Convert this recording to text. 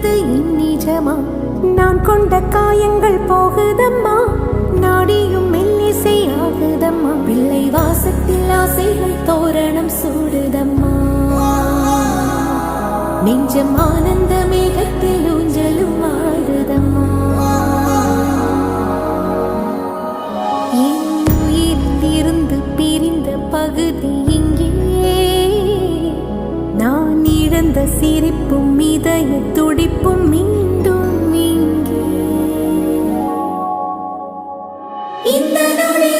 என்பது நிஜமா? நான் கொண்ட காயங்கள் போகுதம்மா, நாடியும் மெல்லிசை ஆகுதம்மா. பிள்ளை வாசத்தில் ஆசைகள் தோரணம் சூடுதம்மா, நெஞ்சம் ஆனந்த மேகத்தில் ஊஞ்சலும் ஆடுதம்மா. என் உயிரிலிருந்து பிரிந்த பகுதி இங்கே, நான் இழந்த சிரிப்பும் இதய துடிப்பும் மீண்டும் இங்கே. இந்த நொடி